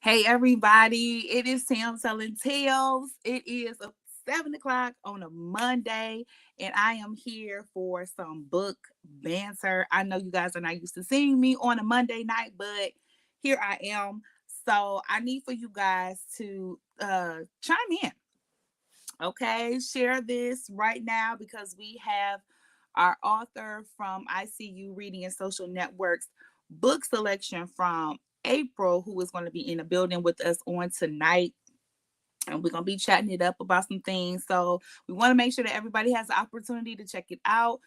Hey everybody, it is Tam telling tales. It is 7 o'clock on a Monday, and I am here for some book banter. I know you guys are not used to seeing me on a Monday night, but here I am. So I need for you guys to chime in. Okay, share this right now because we have our author from EyeCU Reading and Social Network's book selection from April, who is going to be in the building with us on tonight. And we're going to be chatting it up about some things. So we want to make sure that everybody has the opportunity to check it out.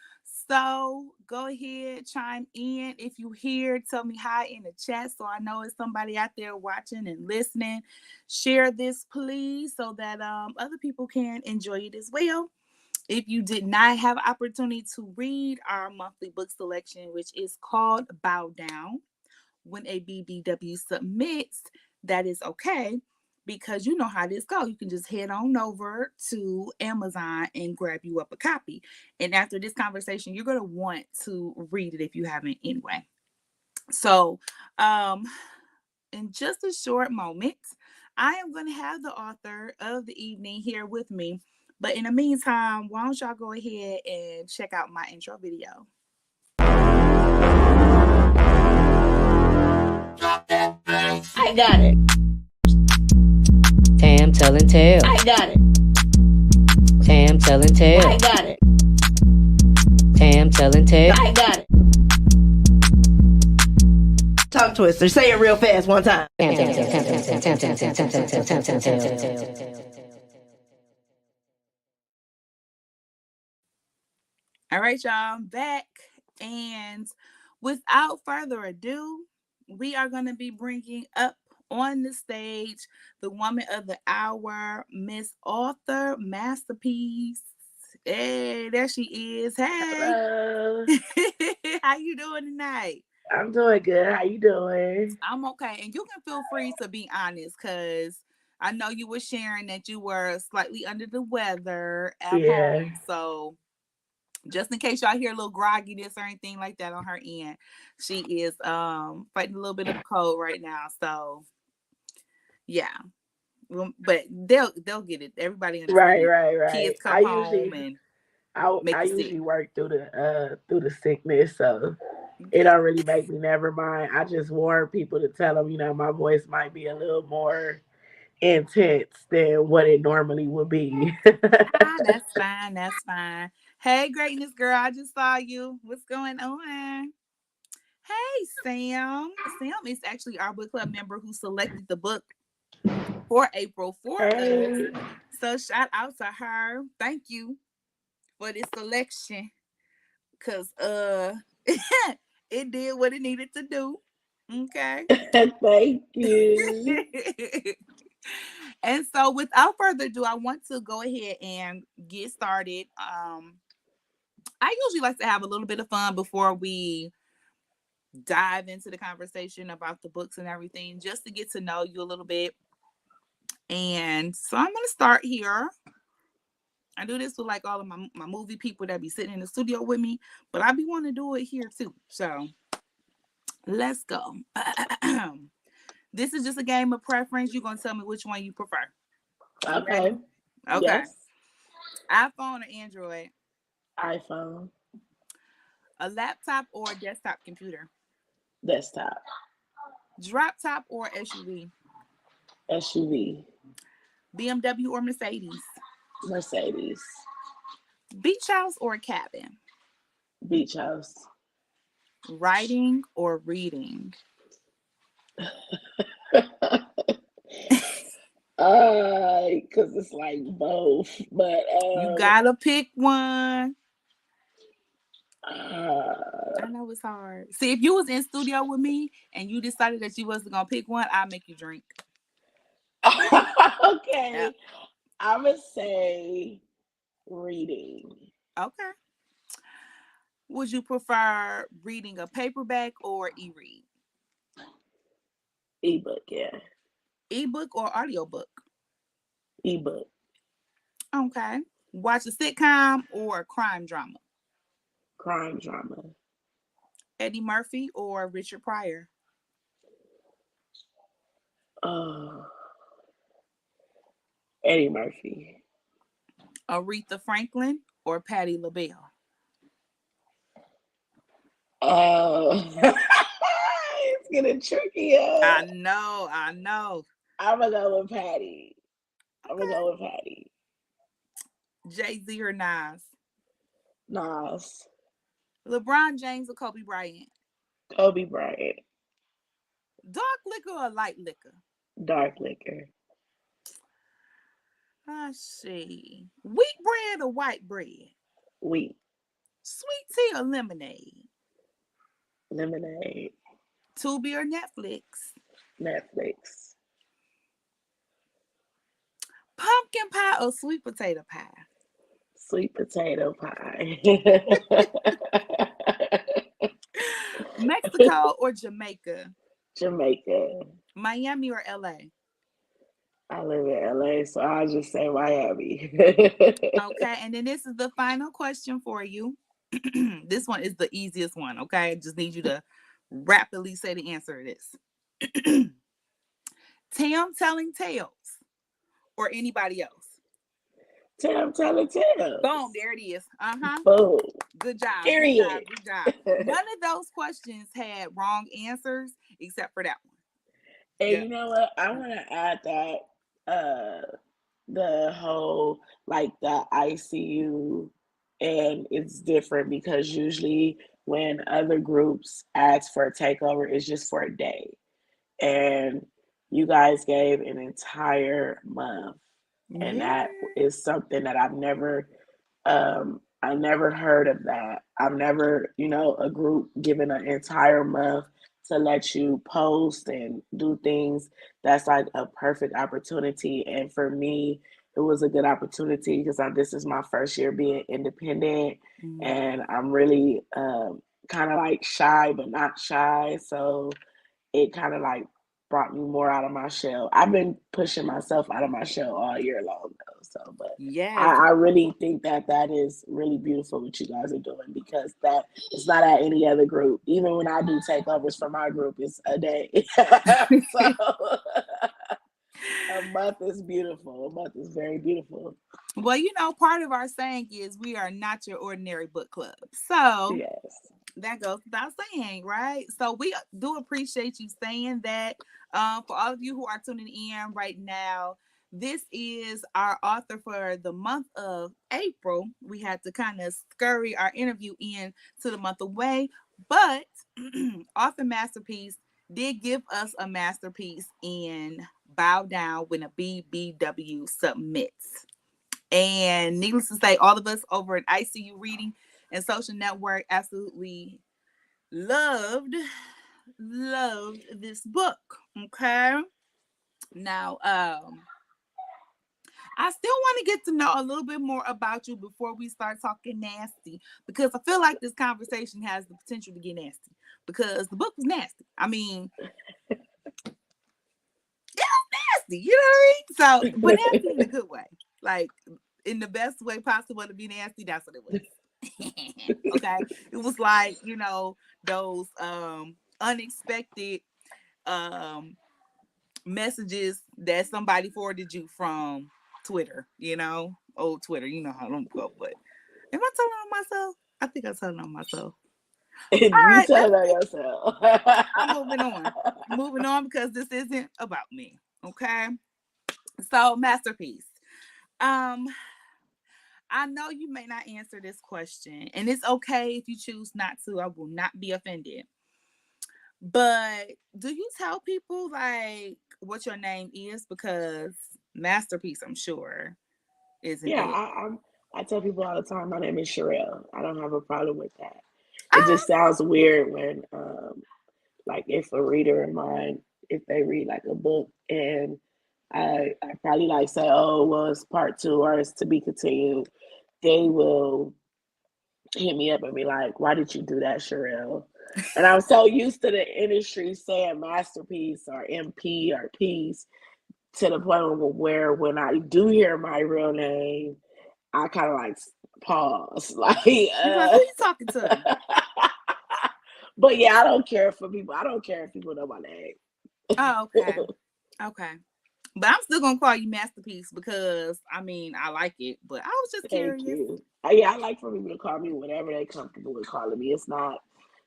So go ahead, chime in. If you hear, tell me hi in the chat so I know it's somebody out there watching and listening. Share this, please, so that other people can enjoy it as well. If you did not have opportunity to read our monthly book selection, which is called Bow Down, when a BBW submits, that is okay, because you know how this goes. You can just head on over to Amazon and grab you up a copy. And after this conversation, you're going to want to read it if you haven't anyway. So, in just a short moment, I am going to have the author of the evening here with me. But in the meantime, why don't y'all go ahead and check out my intro video. I got it. Tam telling tales. I got it. Tam telling tales. I got it. Tam telling tales. I got it. Tongue twister. Say it real fast one time. Tam telling tales. All right, y'all, I'm back. And without further ado, we are going to be bringing up on the stage the woman of the hour, Miss Author Masterpiece. Hey, there she is. Hey. Hello. How you doing tonight? I'm doing good. How you doing? I'm okay. And you can feel free to be honest, because I know you were sharing that you were slightly under the weather at home. So just in case y'all hear a little grogginess or anything like that on her end, she is fighting a little bit of a cold right now. So yeah. But they'll get it. Everybody understands. Right. Kids come home and I usually work through the sickness, so it don't really make me never mind. I just warn people to tell them, my voice might be a little more intense than what it normally would be. That's fine. That's fine. Hey, greatness girl, I just saw you. What's going on? Hey, Sam. Sam is actually our book club member who selected the book for April for us. So shout out to her. Thank you for this selection. Cause it did what it needed to do. Okay. Thank you. And so without further ado, I want to go ahead and get started. I usually like to have a little bit of fun before we dive into the conversation about the books and everything, just to get to know you a little bit. And so I'm going to start here. I do this with like all of my movie people that be sitting in the studio with me, but I be wanting to do it here too. So let's go. This is just a game of preference. You're going to tell me which one you prefer. Okay. Okay. Yes. iPhone or Android? iPhone. A laptop or a desktop computer? Desktop. Drop top or SUV? SUV. BMW or Mercedes? Mercedes. Beach house or cabin? Beach house. Writing or reading? Because it's like both, but you gotta pick one. I know it's hard. See, if you was in studio with me and you decided that you wasn't gonna pick one, I'll make you drink. Okay. Yep. I'm gonna say reading. Okay. Would you prefer reading a paperback or e-read? Ebook, yeah. Ebook or audiobook? Ebook. Okay. Watch a sitcom or a crime drama? Crime drama. Eddie Murphy or Richard Pryor? Oh, Eddie Murphy. Aretha Franklin or Patti LaBelle? It's getting trickier. I know. I'm gonna go with Patty. Okay. Patty. Jay-Z or Nas? Nas. LeBron James or Kobe Bryant? Kobe Bryant. Dark liquor or light liquor? Dark liquor. Let's see. Wheat bread or white bread? Wheat. Sweet tea or lemonade? Lemonade. Tubi or Netflix? Netflix. Pumpkin pie or sweet potato pie? Sweet potato pie. Mexico or Jamaica? Jamaica. Miami or LA? I live in LA, so I'll just say Miami. Okay, and then this is the final question for you. This one is the easiest one, okay? I just need you to rapidly say the answer to this. Tam telling tales or anybody else? Tam telling tales. Boom, there it is. Boom. Good job. Period. Good job. None of those questions had wrong answers except for that one. And you know what? I want to add that the whole like the EyeCU, and it's different because usually when other groups ask for a takeover, it's just for a day, and you guys gave an entire month, and that is something that I never heard of that. I've never, a group given an entire month to let you post and do things. That's like a perfect opportunity. And for me, it was a good opportunity because this is my first year being independent, and I'm really kind of like shy, but not shy. So it kind of like brought me more out of my shell. I've been pushing myself out of my shell all year long though. So, but I really think that is really beautiful what you guys are doing, because that it's not at any other group. Even when I do takeovers for my group, it's a day. So a month is beautiful. A month is very beautiful. Well, part of our saying is we are not your ordinary book club. So yes, that goes without saying, right? So we do appreciate you saying that. For all of you who are tuning in right now, this is our author for the month of April. We had to kind of scurry our interview in to the month away, but author Masterpiece did give us a masterpiece in Bow Down When a BBW Submits. And needless to say, all of us over at EyeCU Reading and Social Network absolutely loved this book. Okay. Now, I still want to get to know a little bit more about you before we start talking nasty, because I feel like this conversation has the potential to get nasty because the book was nasty. I mean, it was nasty, you know what I mean? So, but nasty in a good way, like in the best way possible to be nasty. That's what it was. Okay, it was like those unexpected messages that somebody forwarded you from Twitter, old Twitter, how them go. But am I telling on myself? I think I'm telling on myself. You right, tell on yourself. I'm moving on because this isn't about me. Okay. So, Masterpiece. I know you may not answer this question, and it's okay if you choose not to. I will not be offended. But do you tell people like what your name is? Because Masterpiece, I'm sure, isn't it? I tell people all the time my name is Sherelle. I don't have a problem with that. It just sounds weird when like if a reader of mine, if they read like a book and I probably like say, oh well, it's part 2 or it's to be continued, they will hit me up and be like, why did you do that, Sherelle? And I'm so used to the industry saying masterpiece or MP or piece, to the point where when I do hear my real name, I kind of like pause. Like, who you talking to? But yeah, I don't care for people. I don't care if people know my name. Oh, okay. Okay. But I'm still gonna call you Masterpiece because I mean I like it, but I was just Thank curious. you. Yeah, I like for people to call me whatever they comfortable with calling me. It's not,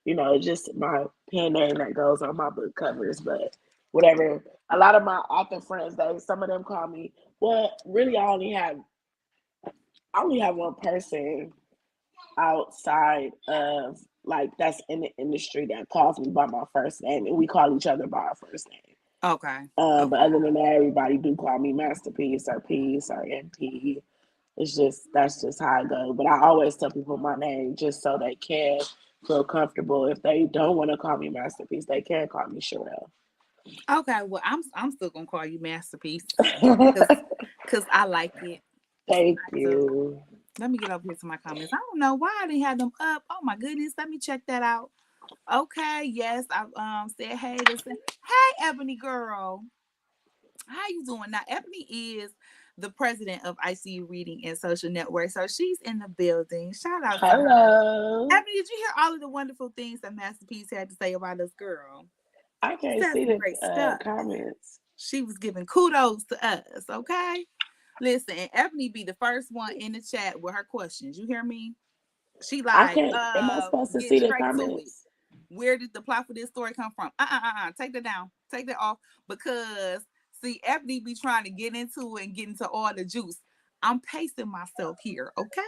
it's just my pen name that goes on my book covers, but whatever. A lot of my author friends, some of them call me. Well, really, I only have one person outside of like that's in the industry that calls me by my first name, and we call each other by our first name. Okay. But Okay. other than that, everybody do call me Masterpiece or Piece or MP. It's just that's just how I go. But I always tell people my name just so they can feel comfortable. If they don't want to call me Masterpiece, they can call me Sherelle. Okay. Well, I'm still gonna call you Masterpiece because I like it. Thank I do. you. Let me get over here to my comments. I don't know why I didn't have them up. Oh my goodness. Let me check that out. Okay. Yes. I said hey to say hey Ebony girl. How you doing? Now Ebony is the president of EyeCU Reading and Social Network. So she's in the building. Shout out to her. Hello. Ebony, did you hear all of the wonderful things that Masterpiece had to say about us, girl? I She can't said see some the great stuff. comments. She was giving kudos to us, okay? Listen, and Ebony be the first one in the chat with her questions. You hear me? She I like, can't. Am I supposed to get see the straight to it. comments? Where did the plot for this story come from? Take that down. Take that off. Because see, Ebony be trying to get into it and get into all the juice. I'm pacing myself here, okay?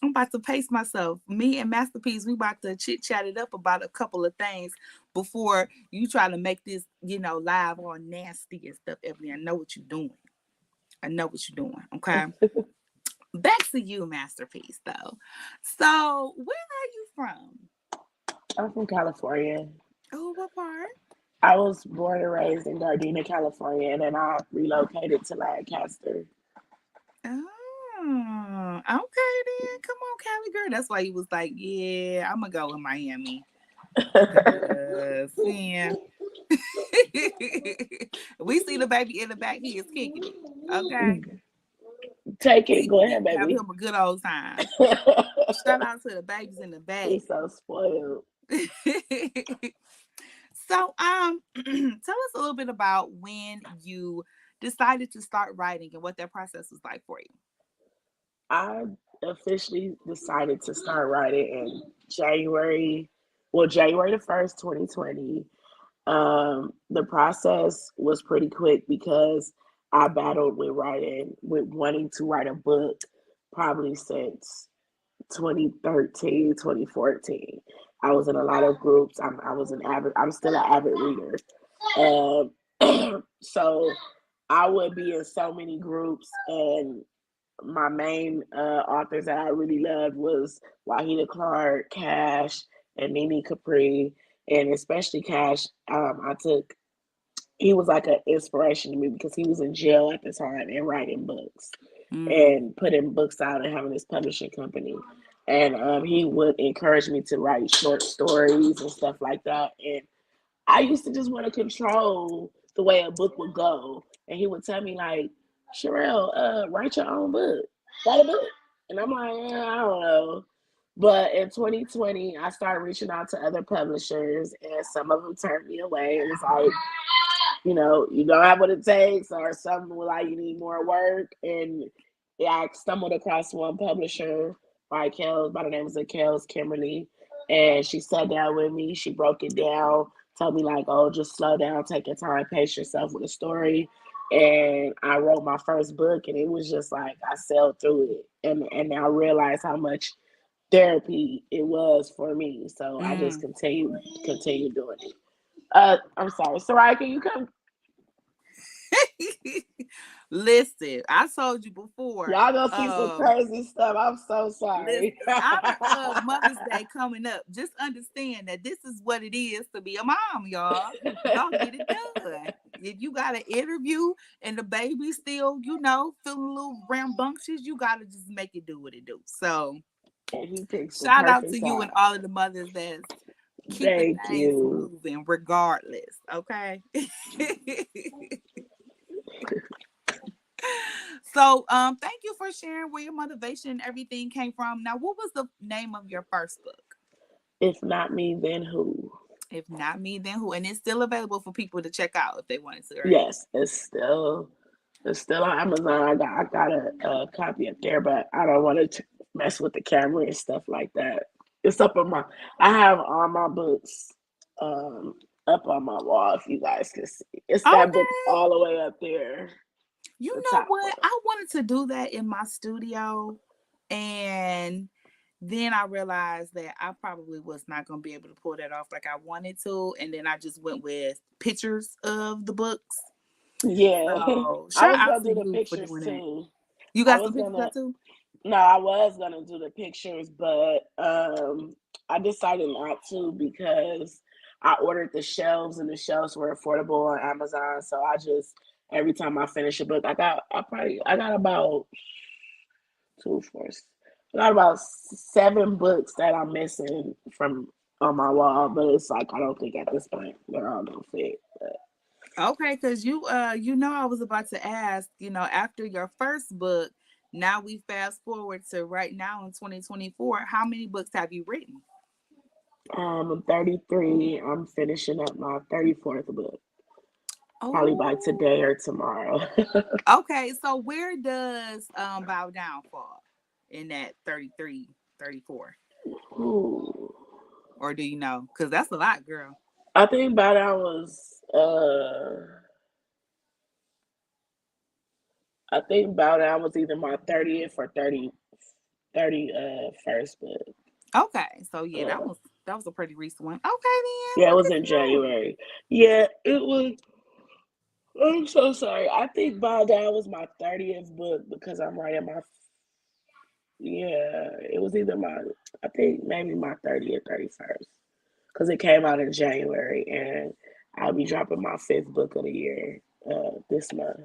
I'm about to pace myself. Me and Masterpiece, we about to chit chat it up about a couple of things before you try to make this, live all nasty and stuff. Ebony, I know what you're doing. I know what you're doing. Okay. Back to you, Masterpiece, though. So, where are you from? I'm from California. Oh, what part? I was born and raised in Gardena, California, and then I relocated to Lancaster. Oh, okay then. Come on, Cali girl. That's why you was like, yeah, I'm gonna go in Miami. Yeah. We see the baby in the back. He is kicking it. Okay. Take it. He, Go he ahead, have baby. him a good old time. Shout out to the babies in the back. He's so spoiled. So, tell us a little bit about when you decided to start writing and what that process was like for you. I officially decided to start writing in January the 1st, 2020. The process was pretty quick because I battled with wanting to write a book probably since 2013, 2014. I was in a lot of groups. I'm still an avid reader. So I would be in so many groups, and my main authors that I really loved was Wahida Clark, Cash, and Nini Capri, and especially Cash. He was like an inspiration to me because he was in jail at the time and writing books Mm, and putting books out and having his publishing company. And he would encourage me to write short stories and stuff like that. And I used to just want to control the way a book would go. And he would tell me like, Sherelle, write your own book. Write a book. And I'm like, I don't know. But in 2020, I started reaching out to other publishers, and some of them turned me away. It was like, you don't have what it takes, or some were like, you need more work. And yeah, I stumbled across one publisher by the name of Kels Kimberly, and she sat down with me. She broke it down, told me like, oh, just slow down, take your time, pace yourself with a story. And I wrote my first book, and it was just like I sailed through it, and I realized how much therapy it was for me. So I just mm. continue doing it. I'm sorry, Soraya, can you come? Listen, I told you before. Y'all gonna see some crazy stuff. I'm so Listen, sorry. honor of Mother's Day coming up. Just understand that this is what it is to be a mom, y'all. Y'all get it done. If you got an interview and the baby still, feeling a little rambunctious, you gotta just make it do what it do. So, And he picks the shout out perfect to you time. and all of the mothers that's keeping Thank things you. moving regardless. Okay. So, thank you for sharing where your motivation and everything came from. Now, what was the name of your first book? If not me, then who? If not me, then who? And it's still available for people to check out if they wanted to, right? Yes, it's still on Amazon. I got a copy up there, but I don't want to mess with the camera and stuff like that. It's up on my. I have all my books um up on my wall. If you guys can see, it's that book Okay. all the way up there, You the know top one. what? I wanted to do that in my studio, and then I realized that I probably was not going to be able to pull that off like I wanted to, and then I just went with pictures of the books. Yeah, So I shout was out gonna to do the you for pictures doing that. too. You I got some was pictures gonna up too? No, I was gonna do the pictures, but I decided not to because I ordered the shelves and the shelves were affordable on Amazon. So I just every time I finish a book, I got about two, four, I got about 7 books that I'm missing from on my wall. But it's like I don't think at this point they're all gonna fit. But Okay, because you know I was about to ask, after your first book, now we fast forward to right now in 2024, how many books have you written? I'm 33. I'm finishing up my 34th book, probably by Oh, today or tomorrow. okay. So where does Bow Down fall in that 33, 34? Ooh. Or do you know? Because that's a lot, girl. I think by that was I think Bow Down was either my 30th or 30 first book. Okay. So yeah, that Uh, was that was a pretty recent one. Okay then. yeah, it Look was at in you. January. Yeah, it was. I'm so sorry. I think Bow Down was my 30th book because I'm writing my. Yeah, it was either my. I think maybe my 30th, 31st because it came out in January and I'll be dropping my 5th book of the year this month.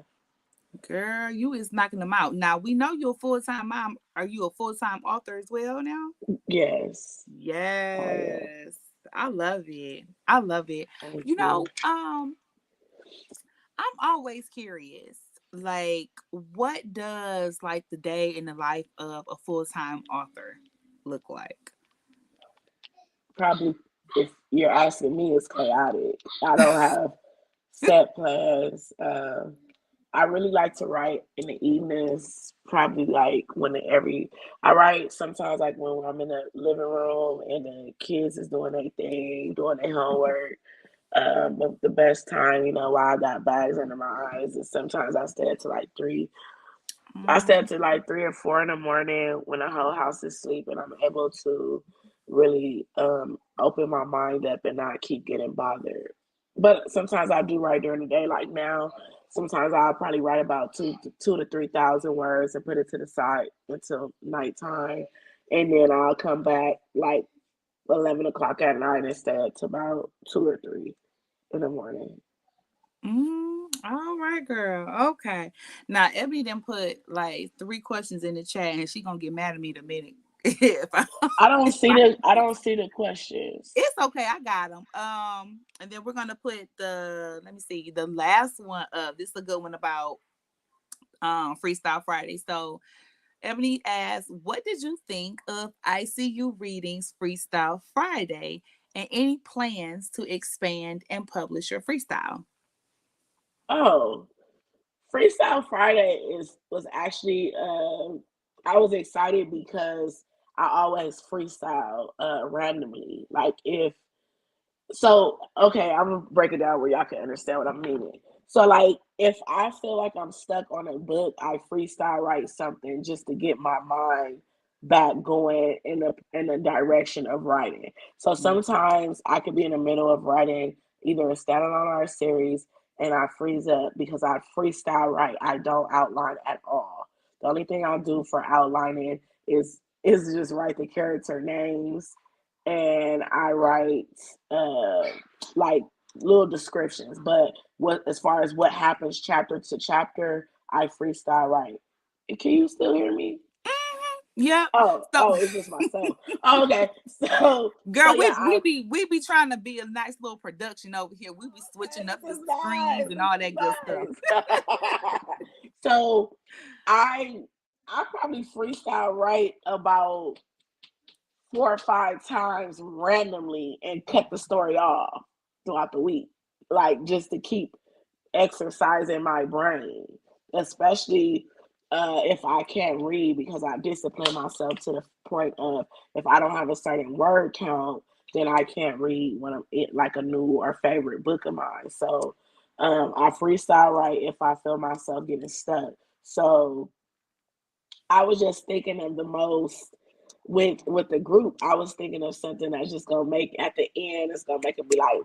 Girl, you is knocking them out. Now we know you're a full-time mom. Are you a full-time author as well now? Yes, I am. Yes. I love it. I love it. Thank You you. know, I'm always curious. Like, what does like the day in the life of a full-time author look like? Probably, if you're asking me, it's chaotic. I don't have set plans. I really like to write in the evenings, probably like I write sometimes like when I'm in the living room and the kids is doing their thing, doing their homework. But the best time, while I got bags under my eyes is sometimes I stay up Mm, to like 3 or 4 in the morning when the whole house is sleeping. I'm able to really open my mind up and not keep getting bothered. But sometimes I do write during the day. Like now, sometimes I'll probably write about 2 to 3 thousand words and put it to the side until nighttime, and then I'll come back like 11 o'clock at night and stay up to about 2 or 3 in the morning. all right, girl. Okay. Now, Ebony then put like 3 questions in the chat, and she gonna get mad at me in a minute if I, if I I don't see the questions. It's okay. I got them. And then we're gonna put let me see, the last one up. This is a good one about Freestyle Friday. So Ebony asked, "What did you think of ICU Readings Freestyle Friday, and any plans to expand and publish your freestyle?" Oh, Freestyle Friday is was actually I was excited because I always freestyle randomly. Like if so okay, I'm gonna break it down where y'all can understand what I'm meaning. So like if I feel like I'm stuck on a book, I freestyle write something just to get my mind back going in the direction of writing. So Mm. sometimes I could be in the middle of writing either a standing on our series and I freeze up because I freestyle write. I don't outline at all. The only thing I do for outlining is just write the character names and I write uh like little descriptions. But what as far as what happens chapter to chapter, I freestyle write. Can you still hear me? Mhm. Yep. So, Oh, it's just myself. Oh, okay. So girl, yeah, we be trying to be a nice little production over here. We be switching up this the is screens nice. and This all is that good stuff. nice. So I I probably freestyle write about 4 or 5 times randomly and cut the story off throughout the week, like just to keep exercising my brain, especially if I can't read, because I discipline myself to the point of if I don't have a certain word count, then I can't read when I'm like a new or favorite book of mine. So I freestyle write if I feel myself getting stuck. So I was just thinking of the most with the group. I was thinking of something that's just gonna make at the end. It's gonna make them be like,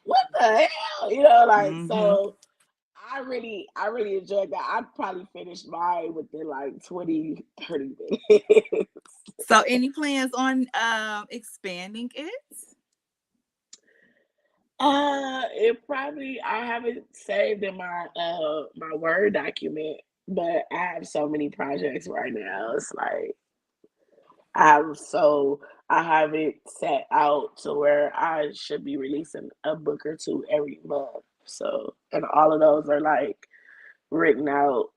What the hell?" Like Mm-hmm. so. I really enjoyed that. I probably finished mine within like 20, 30 minutes. So, any plans on expanding it? It probably I haven't saved in my Word document, but I have so many projects right now. It's like I have it set out to where I should be releasing a book or two every month. So, and all of those are like written out.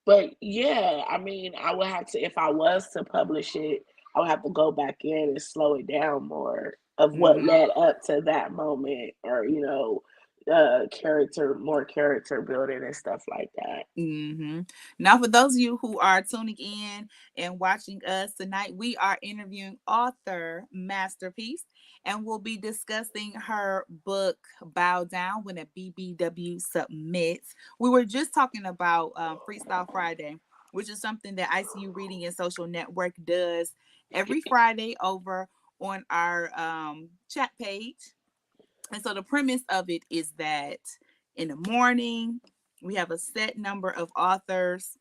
But yeah, I mean, I would have to, if I was to publish it, I would have to go back in and slow it down more of what Mm-hmm. led up to that moment, or more character building and stuff like that. Mm-hmm. Now, for those of you who are tuning in and watching us tonight, we are interviewing author Masterpiece, and we'll be discussing her book "Bow Down" when a BBW submits. We were just talking about Freestyle Friday, which is something that EyeCU Reading and Social Network does every Friday over on our chat page. And so the premise of it is that in the morning, we have a set number of authors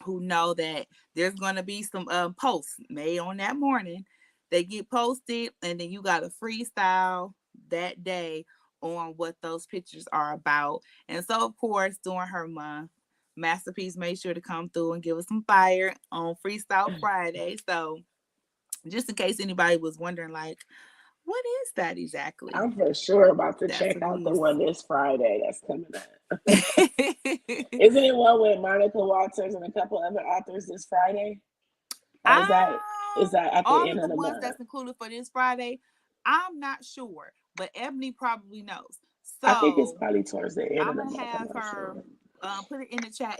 who know that there's going to be some posts made on that morning. They get posted, and then you got to freestyle that day on what those pictures are about. And so, of course, during her month, Masterpiece made sure to come through and give us some fire on Freestyle Friday. So, just in case anybody was wondering, like, what is that exactly? I'm for sure about to That's check what it out the is. one this Friday that's coming up. Isn't it one with Monica Waters and a couple other authors this Friday? Or is that at the All end of the of the ones month? that's included for this Friday, I'm not sure, but Ebony probably knows. I think it's So probably towards the end of I'm the gonna month. I'm have not her sure. put it in the chat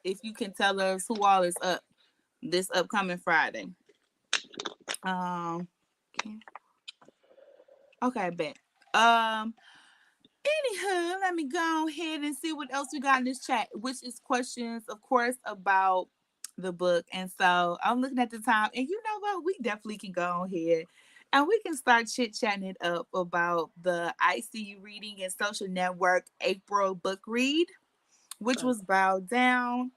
if you can tell us who all is up this upcoming Friday. Um, okay, bet. Um, Anywho, let me go ahead and see what else we got in this chat, which is questions, of course, about the book. And so I'm looking at the time, and you know what? We definitely can go ahead and we can start chit chatting it up about the EyeCU Reading and Social Network April book read, which was Bowed Down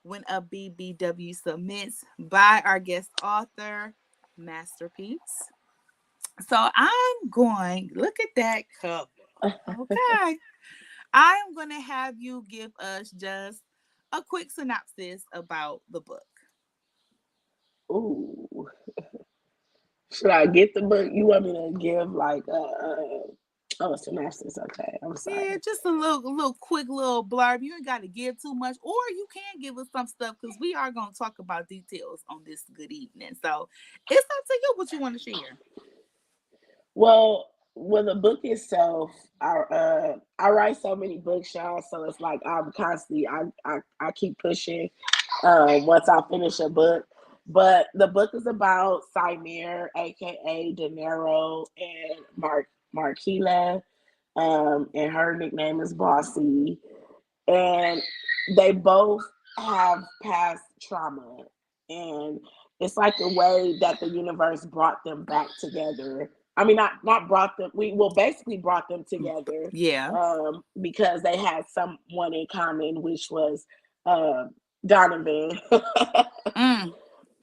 when a BBW submits by our guest author, Masterpiece. So I'm going, look at that cover. Okay. I am going to have you give us just a quick synopsis about the book. Ooh, should I get the book? You want me to give like a synopsis? Okay, I'm Yeah, sorry. just a little quick little blurb. You ain't got to give too much, or you can give us some stuff because we are going to talk about details on this good evening. So it's up to you what you want to share. Well, the book itself, I write so many books, y'all. So it's like I'm constantly I keep pushing. Once I finish a book, but the book is about Simir, aka De Niro, and Marquila, and her nickname is Bossy, and they both have past trauma, and it's like the way that the universe brought them back together. I mean, not brought them. We well basically brought them together, Yeah. because they had someone in common, which was uh, Donovan. Mm,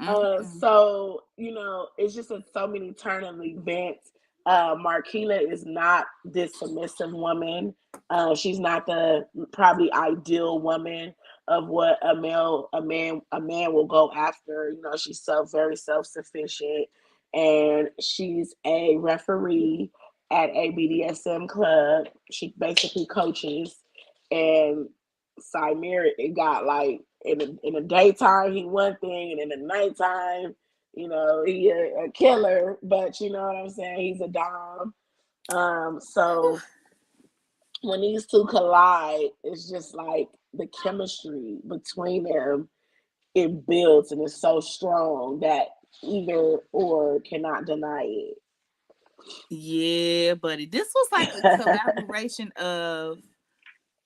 mm. So it's just so many turn of events. Marquila is not this submissive woman. She's not the probably ideal woman of what a man will go after. She's very self sufficient, and she's a referee at a BDSM club. She basically coaches, and Simir, it got like in the daytime he one thing, and in the nighttime, he a killer, but you know what I'm saying? He's a dom. So when these two collide, it's just like the chemistry between them, it builds and it's so strong that either or cannot deny it. Yeah, buddy. This was like a collaboration of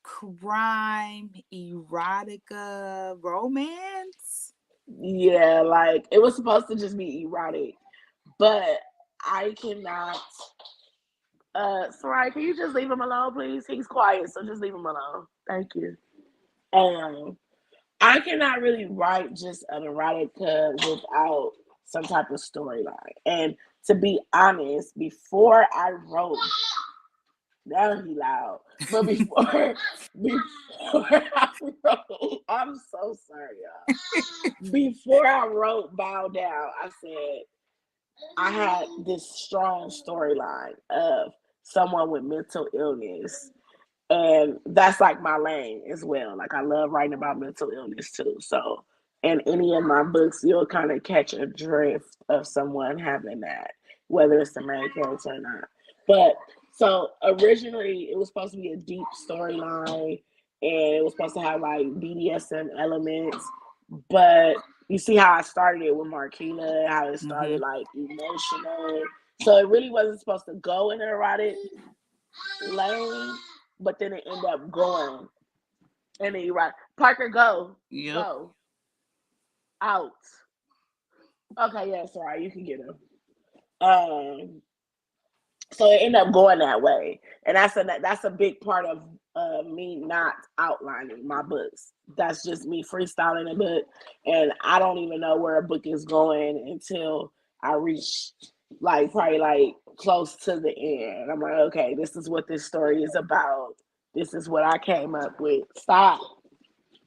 crime, erotica, romance. Yeah, like it was supposed to just be erotic, but I cannot. Sorry, can you just leave him alone, please? He's quiet, so just leave him alone. Thank you. Um, I cannot really write just an erotica without some type of storyline. And to be honest, before I wrote, now he loud, but before I wrote, I'm so sorry, y'all. Before I wrote Bow Down, I said I had this strong storyline of someone with mental illness, and that's like my lane as well. Like I love writing about mental illness too. So in any of my books, you'll kind of catch a drift of someone having that, whether it's the main character or not. But so originally it was supposed to be a deep storyline, and it was supposed to have like BDSM elements, but you see how I started it with Marquina, how it started like emotional. So it really wasn't supposed to go in an erotic lane, but then it ended up going. And then you're right. Parker, go. Yep. Go. Out. Okay, yeah, sorry, you can get him. So it ended up going that way. And that's a big part of me not outlining my books. That's just me freestyling a book. And I don't even know where a book is going until I reach probably close to the end. I'm like, okay, this is what this story is about. This is what I came up with. Stop.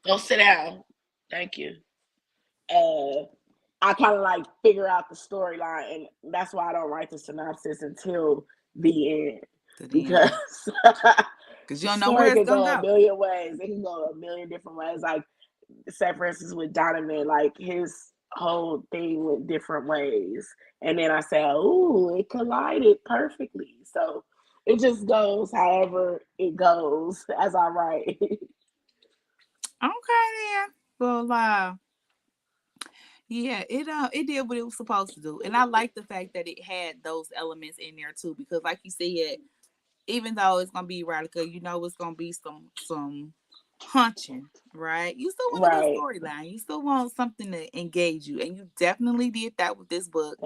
Go sit down. Thank you. I kind of figure out the storyline, and that's why I don't write the synopsis until the end. Because you don't know where it's gonna go a million ways. It can go a million different ways. Like, say for instance with Donovan, his whole thing went different ways, and then I say, "Ooh, it collided perfectly." So it just goes however it goes as I write. Okay, then. Well, yeah, it did what it was supposed to do, and I like the fact that it had those elements in there too, because like you said, even though it's gonna be erotica, it's gonna be some hunching, right? You still want a good storyline. You still want something to engage you, and you definitely did that with this book.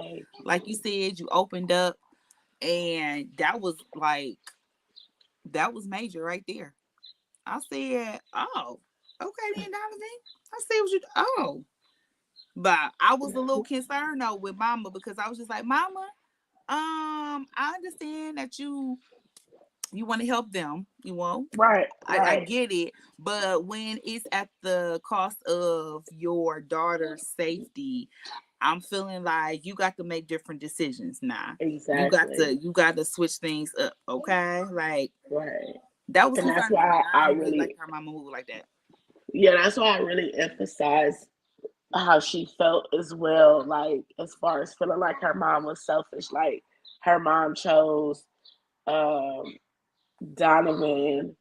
Like you said, you opened up, and that was major right there. I said, "Oh, okay, then Donovan. I see what you But I was a little concerned though with Mama, because I was just like, Mama, I understand that you want to help them, Right. I get it, but when it's at the cost of your daughter's safety, I'm feeling like you got to make different decisions now. Exactly. You got to switch things up, okay? Right. That was, and that's why I really like her mama move like that. Yeah, that's why I really emphasize how she felt as well, as far as feeling like her mom was selfish. Like her mom chose Donovan.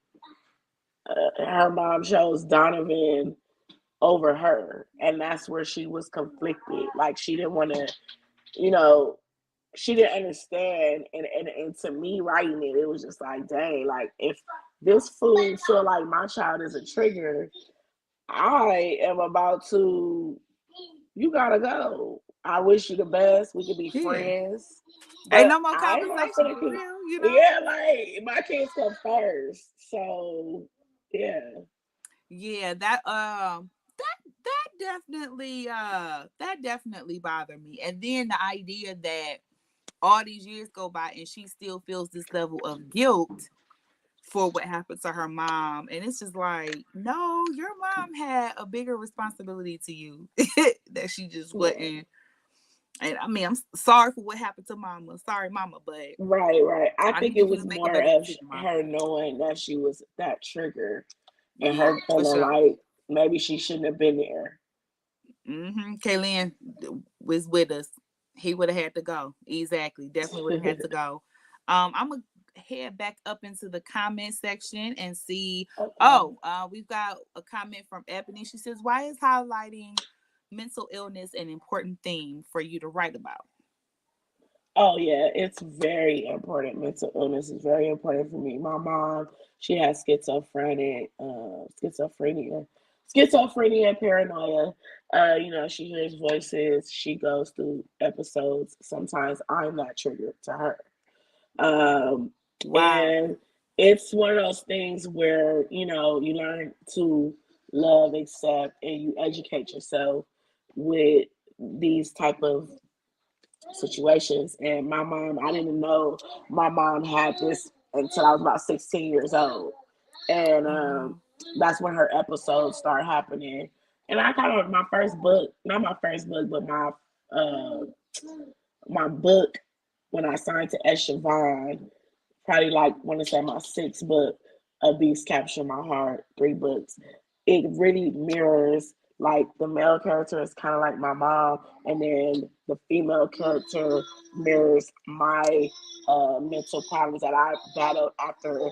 Her mom chose Donovan over her, and that's where she was conflicted. Like she didn't want to, she didn't understand. And to me, writing it, it was just like, dang, if this fool feel like my child is a trigger, I am about to. You gotta go. I wish you the best. We could be friends. Ain't no more conversation for real, Yeah, my kids come first. So yeah. Yeah, that definitely bothered me. And then the idea that all these years go by and she still feels this level of guilt for what happened to her mom. And it's just like, no, your mom had a bigger responsibility to you that she just wasn't. And I mean, I'm sorry for what happened to Mama. Sorry, Mama, but right. I think it was more of her knowing that she was that trigger, and her feeling like maybe she shouldn't have been there. Kaylin was with us. He would have had to go. Exactly. Definitely would have had to go. I'm gonna head back up into the comment section and see. Okay. Oh, we've got a comment from Ebony. She says, "Why is highlighting mental illness an important theme for you to write about?" Oh yeah, it's very important. Mental illness is very important for me. My mom, she has schizophrenia, paranoia. She hears voices. She goes through episodes. Sometimes I'm that trigger to her. Um, Wow. and it's one of those things where, you learn to love, accept, and you educate yourself with these type of situations. And my mom, I didn't know my mom had this until I was about 16 years old. And Oh wow. that's when her episodes start happening. And I kind of, my first book, not my first book, but uh, my book when I signed to Ed Siobhan, probably like want to say my sixth book, A Beast Capture My Heart, 3 books. It really mirrors like the male character is kind of like my mom, and then the female character mirrors my mental problems that I battled after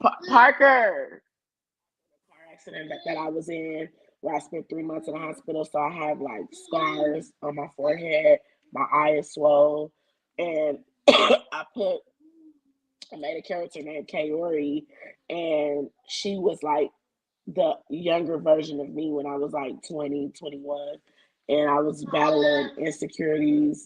Parker car accident that I was in, where I spent 3 months in the hospital. So I have like scars on my forehead, my eye is swollen, and I made a character named Kaori, and she was like the younger version of me when I was like 20, 21. And I was battling insecurities,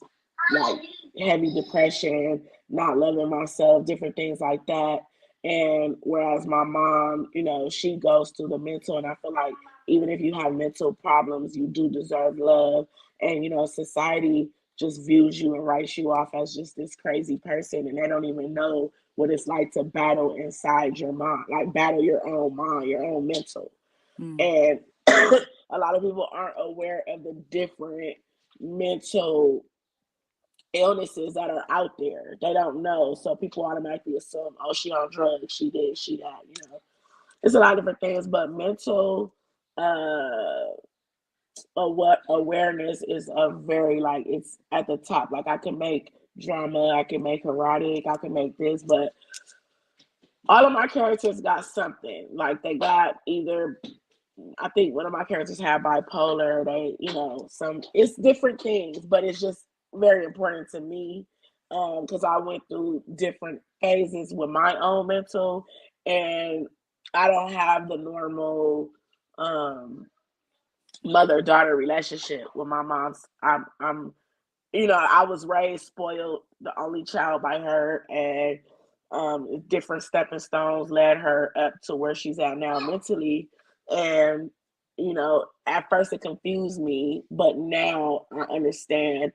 like heavy depression, not loving myself, different things like that. And whereas my mom, she goes through the mental, and I feel like even if you have mental problems, you do deserve love. And, society just views you and writes you off as just this crazy person, and they don't even know what it's like to battle inside your mind, like battle your own mind, your own mental. Mm. And a lot of people aren't aware of the different mental illnesses that are out there. They don't know. So people automatically assume, oh, she on drugs, she did, she that. It's a lot of different things, but mental what awareness is a very like it's at the top. Like I can make drama, I can make erotic, I can make this, but all of my characters got something. Like they got either I think one of my characters had bipolar. They, some it's different things, but it's just very important to me because I went through different phases with my own mental, and I don't have the normal mother daughter relationship with my mom's. I was raised spoiled, the only child by her, and different stepping stones led her up to where she's at now mentally. And at first it confused me, but now I understand.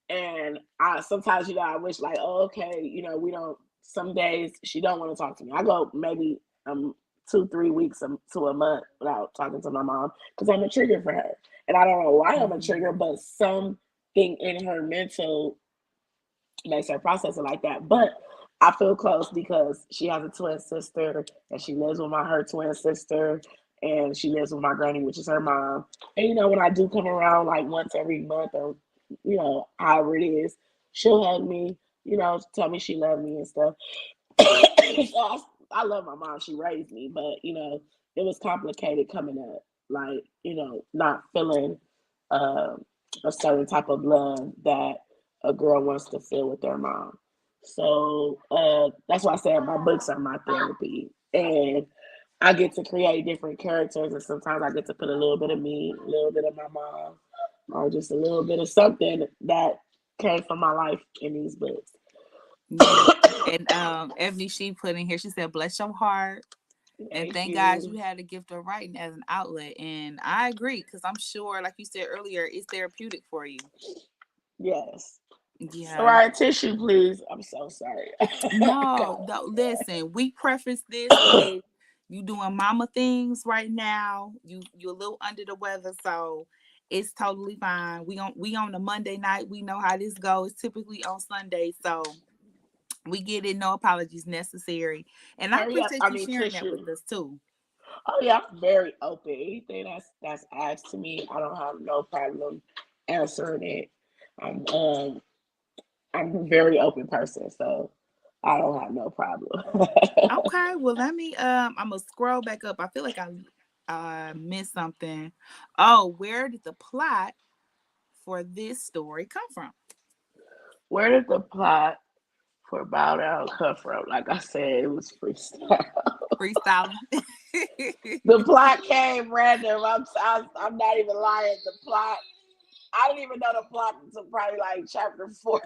And I sometimes, I wish like, oh, okay, we don't. Some days she don't want to talk to me. I go maybe 2-3 weeks to a month without talking to my mom because I'm a trigger for her, and I don't know why I'm a trigger, but something in her mental makes her process it like that. But I feel close because she has a twin sister, and she lives with her twin sister, and she lives with my granny, which is her mom. And when I do come around like once every month, or however it is, she'll hug me, tell me she loved me and stuff. So I love my mom. She raised me, but it was complicated coming up, like not feeling uh, a certain type of love that a girl wants to feel with their mom. So that's why I said my books are my therapy, and I get to create different characters, and sometimes I get to put a little bit of me, a little bit of my mom, or just a little bit of something that came from my life in these books. Yeah. And Ebony, she put in here, she said, "Bless your heart." And Thank thank God you you. had a gift of writing as an outlet. And I agree, because I'm sure, like you said earlier, it's therapeutic for you. Yes. Yeah. Soraya, tissue, please. I'm so sorry. No, God. no, listen, we preface this with you doing mama things right now. You're a little under the weather, so it's totally fine. We on a Monday night. We know how this goes. Typically on Sunday, so we get it. No apologies necessary. And I Hurry up. appreciate I you mean, sharing that tissue. with us too. Oh yeah, I'm very open. Anything that's asked to me, I don't have no problem answering it. I'm I'm a very open person, so I don't have no problem. Okay, well let me I'm gonna scroll back up. I feel like I missed something. Oh, where did the plot for this story come from? Where did the plot for Bow Down come from? Like I said, it was freestyle. Freestyling. The plot came random. I'm not even lying. The plot, I didn't even know the plot until probably like chapter 4.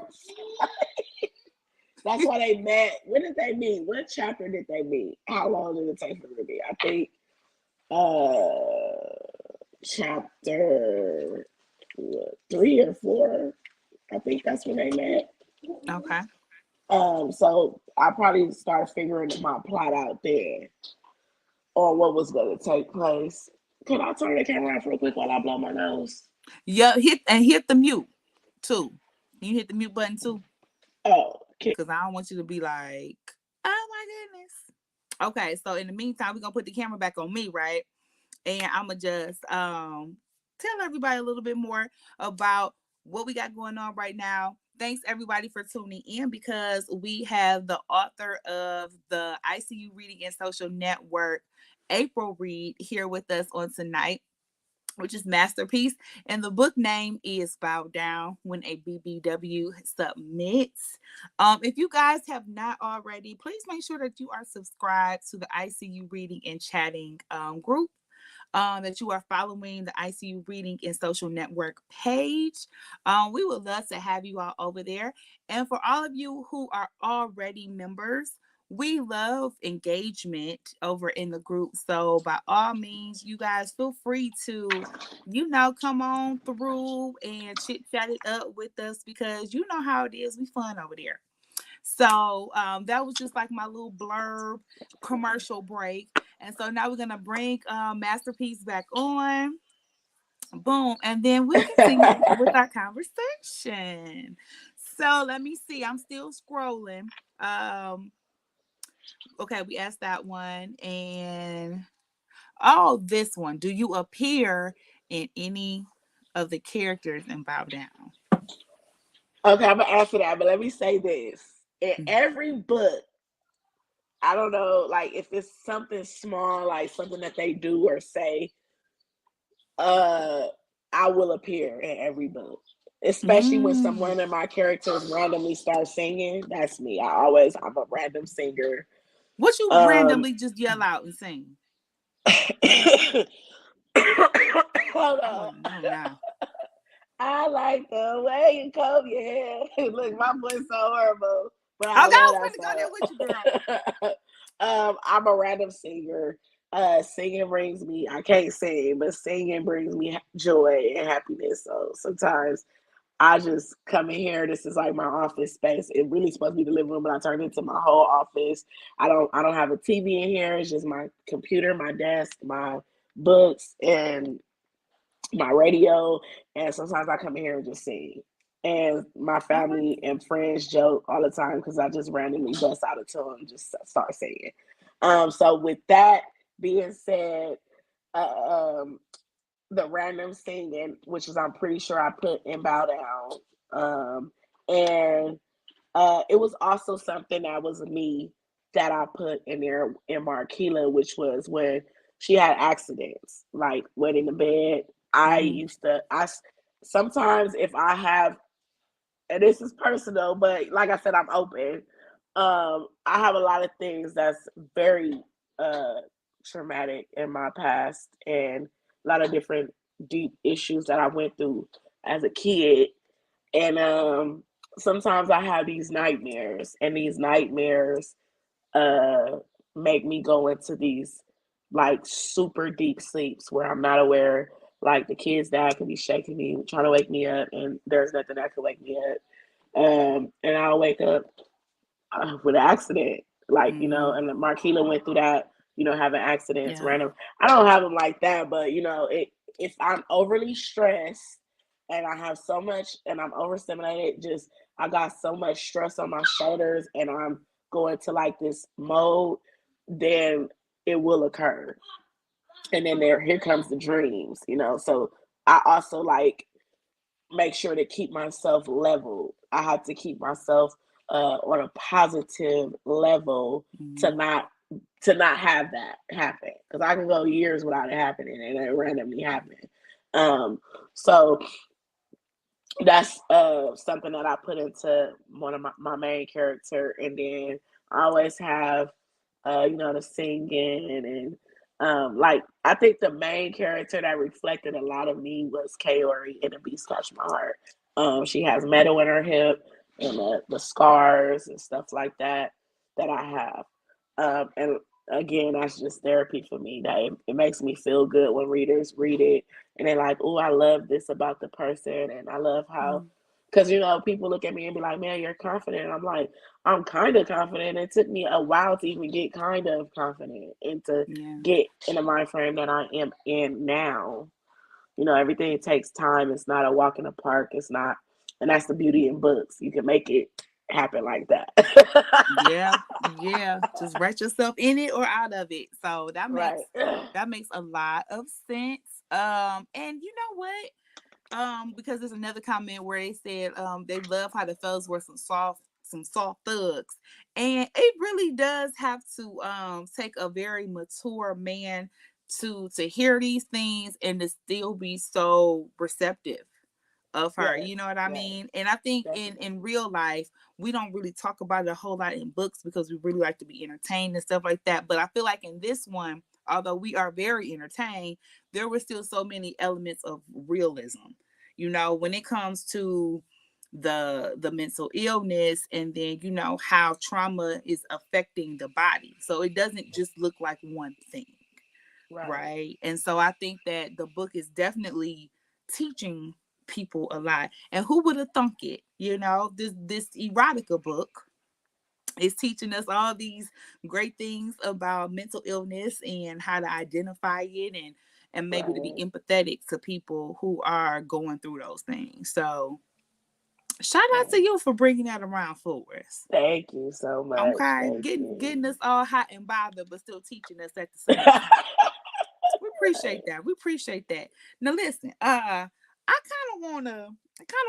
That's why they met. When did they meet? What chapter did they meet? How long did it take for them to meet? I think chapter 3 or 4. I think that's when they met. Okay. So I probably started figuring my plot out there on what was going to take place. Can I turn the camera off real quick while I blow my nose? Yeah, hit the mute too. You hit the mute button too, Oh, because I don't want you to be like, oh my goodness. Okay, so in the meantime, we're gonna put the camera back on me, right? And I'ma just tell everybody a little bit more about what we got going on right now. Thanks everybody for tuning in, because we have the author of the EyeCU Reading and Social Network, April Reed, here with us on tonight, which is Masterpiece. And the book name is Bow Down When a BBW Submits. If you guys have not already, please make sure that you are subscribed to the EyeCU Reading and Chatting group. That you are following the EyeCU Reading and Social Network page. We would love to have you all over there. And for all of you who are already members, we love engagement over in the group. So by all means, you guys feel free to, come on through and chit chat it up with us, because you know how it is. We fun over there. So that was just like my little blurb commercial break. And so now we're gonna bring Masterpiece back on. Boom, and then we'll continue with our conversation. So let me see. I'm still scrolling. Okay, we asked that one, and this one. Do you appear in any of the characters in Bow Down? Okay, I'm gonna answer that, but let me say this: in every book, I don't know, like if it's something small, like something that they do or say, I will appear in every book. Especially when someone of my characters randomly starts singing, that's me. I'm a random singer. What you randomly just yell out and sing? Hold I on. want to know now. I like the way you comb your hair. Look, my voice so horrible, but I Okay, I love was that finna go there with you, girl. I'm a random singer. Singing brings me, I can't sing, but singing brings me joy and happiness. So sometimes I just come in here. This is like my office space. It really supposed to be the living room, but I turned it into my whole office. I don't have a TV in here. It's just my computer, my desk, my books, and my radio. And sometimes I come in here and just sing. And my family and friends joke all the time because I just randomly bust out a tune and just start singing. So with that being said, the random singing, which is I'm pretty sure I put in Bow Down. And it was also something that was me that I put in there in Marquila, which was when she had accidents, like wet in the bed. I sometimes if I have, and this is personal, but like I said, I'm open. I have a lot of things that's very traumatic in my past, and a lot of different deep issues that I went through as a kid. And sometimes I have these nightmares, and these nightmares uh, make me go into these like super deep sleeps where I'm not aware. Like the kids' dad could be shaking me, trying to wake me up, and there's nothing that could wake me up. And I'll wake up with an accident, like and Marquila went through that, having accidents, random. I don't have them like that, but if I'm overly stressed and I have so much and I'm overstimulated, just I got so much stress on my shoulders and I'm going to like this mode, then it will occur. And then here comes the dreams, So I also like make sure to keep myself level. I have to keep myself on a positive level to not have that happen, because I can go years without it happening and it randomly happen. So that's something that I put into one of my main character, and then I always have the singing and like I think the main character that reflected a lot of me was Kaori in A Beast Touch My Heart. She has metal in her hip and the scars and stuff like that I have. And again, that's just therapy for me. That it makes me feel good when readers read it and they're like, "Oh, I love this about the person," and I love how, because people look at me and be like, "Man, you're confident." And I'm like, I'm kind of confident. It took me a while to even get kind of confident and to get in the mind frame that I am in now. Everything takes time. It's not a walk in the park. It's not, and that's the beauty in books. You can make it happen like that. Yeah. Just write yourself in it or out of it. So that makes Right. that makes a lot of sense. And you know what? Because there's another comment where they said they love how the fellas were some soft thugs. And it really does have to take a very mature man to hear these things and to still be so receptive of her. Yes, You know what I mean? And I think in real life, we don't really talk about it a whole lot in books because we really like to be entertained and stuff like that. But I feel like in this one, although we are very entertained, there were still so many elements of realism. When it comes to the mental illness, and then how trauma is affecting the body. So it doesn't just look like one thing. Right. And so I think that the book is definitely teaching people a lot. And who would have thunk it? This erotica book is teaching us all these great things about mental illness and how to identify it, and maybe to be empathetic to people who are going through those things. So shout out to you for bringing that around for us. Thank you so much. Okay, Thank you. getting us all hot and bothered, but still teaching us at the same time. We appreciate that. We appreciate that. Now listen, I kind of